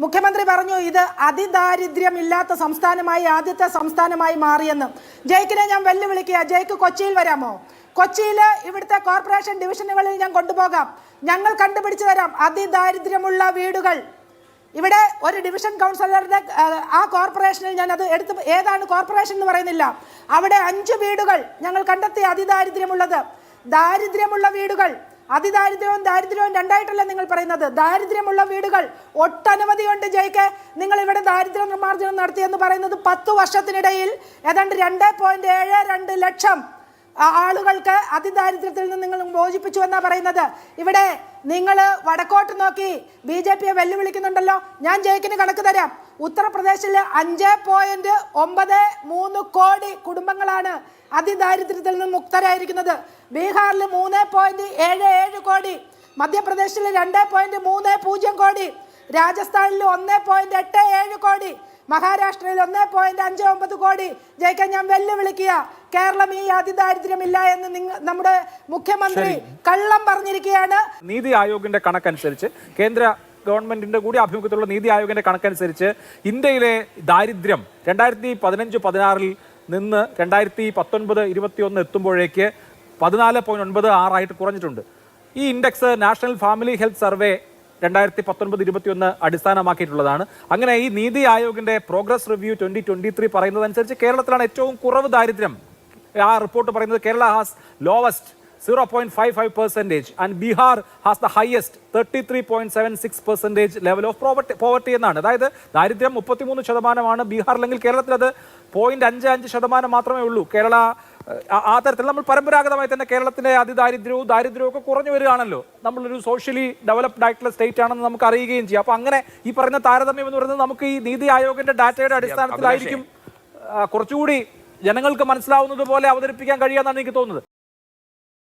മുഖ്യമന്ത്രി പറഞ്ഞു ഇത് അതിദാരിദ്ര്യമില്ലാത്ത സംസ്ഥാനമായി ആദ്യത്തെ സംസ്ഥാനമായി മാറിയെന്ന്. ജയ്ക്കിനെ ഞാൻ വെല്ലുവിളിക്കുക. ജയ്ക്ക് കൊച്ചിയിൽ വരാമോ? കൊച്ചിയിൽ ഇവിടുത്തെ കോർപ്പറേഷൻ ഡിവിഷനുകളിൽ ഞാൻ കൊണ്ടുപോകാം. ഞങ്ങൾ കണ്ടുപിടിച്ചു തരാം അതിദാരിദ്ര്യമുള്ള വീടുകൾ. ഇവിടെ ഒരു ഡിവിഷൻ കൗൺസിലറുടെ ആ കോർപ്പറേഷനിൽ ഞാൻ അത് എടുത്ത് ഏതാണ് കോർപ്പറേഷൻ എന്ന് പറയുന്നില്ല, അവിടെ 5 വീടുകൾ ഞങ്ങൾ കണ്ടെത്തി അതിദാരിദ്ര്യമുള്ളത്. ദാരിദ്ര്യമുള്ള വീടുകൾ, അതിദാരിദ്ര്യവും ദാരിദ്ര്യവും രണ്ടായിട്ടല്ല നിങ്ങൾ പറയുന്നത്. ദാരിദ്ര്യമുള്ള വീടുകൾ ഒട്ടനവധിയുണ്ട്. ജയിക്ക് നിങ്ങൾ ഇവിടെ ദാരിദ്ര്യ നിർമ്മാർജ്ജനം നടത്തിയെന്ന് പറയുന്നത് 10 വർഷത്തിനിടയിൽ ഏതാണ്ട് 2.72 ലക്ഷം ആളുകൾക്ക് അതിദാരിദ്ര്യത്തിൽ നിന്ന് നിങ്ങൾ മോചിപ്പിച്ചു എന്നാ പറയുന്നത്. ഇവിടെ നിങ്ങൾ വടക്കോട്ട് നോക്കി BJP വെല്ലുവിളിക്കുന്നുണ്ടല്ലോ. ഞാൻ ജയിക്കിന് കണക്ക് തരാം. ഉത്തർപ്രദേശിലെ 5.93 കോടി കുടുംബങ്ങളാണ് അതിദാരിദ്ര്യത്തിൽ നിന്ന് മുക്തരായിരിക്കുന്നത്. ബീഹാറിൽ 3.77 കോടി, മധ്യപ്രദേശിൽ 2.30 കോടി, രാജസ്ഥാനിൽ 1.87 കോടി, മഹാരാഷ്ട്രയിൽ 1.59 കോടി. ജയിക്കാൻ ഞാൻ വെല്ലുവിളിക്കുക. കേരളം ഈ അതിദാരിദ്ര്യമില്ല എന്ന് നമ്മുടെ മുഖ്യമന്ത്രി കള്ളം പറഞ്ഞിരിക്കുകയാണ്. നീതി ആയോഗിന്റെ കണക്കനുസരിച്ച്, കേന്ദ്ര ഗവൺമെന്റിന്റെ കൂടി ആഭിമുഖ്യത്തിലുള്ള നീതി ആയോഗിന്റെ കണക്കനുസരിച്ച് ഇന്ത്യയിലെ ദാരിദ്ര്യം 2015-16 നിന്ന് 2019-21 എത്തുമ്പോഴേക്ക് 14.96 ആയിട്ട് കുറഞ്ഞിട്ടുണ്ട്. ഈ index national family health survey 2019-21 അടിസ്ഥാനമാക്കിയിട്ടുള്ളതാണ്. അങ്ങനെ ഈ നീതി ആയോഗിന്റെ പ്രോഗ്രസ് റിവ്യൂ 2023 പറയുന്നതനുസരിച്ച് കേരളത്തിലാണ് ഏറ്റവും കുറവ് ദാരിദ്ര്യം. ആ റിപ്പോർട്ട് പറയുന്നത് Kerala has lowest 0.55% and Bihar has the highest 33.76% level of poverty എന്നാണ്. അതായത് ദാരിദ്ര്യം 33% ബീഹാറിലെങ്കിൽ കേരളത്തിൽ അത് 0.55% മാത്രമേ ഉള്ളൂ. കേരള ആ തരത്തിൽ നമ്മൾ പരമ്പരാഗതമായി തന്നെ കേരളത്തിലെ അതിദാരിദ്ര്യവും ദാരിദ്ര്യവും ഒക്കെ കുറഞ്ഞു വരികയാണല്ലോ. നമ്മളൊരു സോഷ്യലി ഡെവലപ്ഡ് ആയിട്ടുള്ള സ്റ്റേറ്റ് ആണെന്ന് നമുക്ക് അറിയുകയും ചെയ്യാം. അപ്പൊ അങ്ങനെ ഈ പറയുന്ന താരതമ്യം എന്ന് പറയുന്നത് നമുക്ക് ഈ നീതി ആയോഗിന്റെ ഡാറ്റയുടെ അടിസ്ഥാനത്തിലായിരിക്കും കുറച്ചുകൂടി ജനങ്ങൾക്ക് മനസ്സിലാവുന്നത് പോലെ അവതരിപ്പിക്കാൻ കഴിയാന്നാണ് എനിക്ക് തോന്നുന്നത്.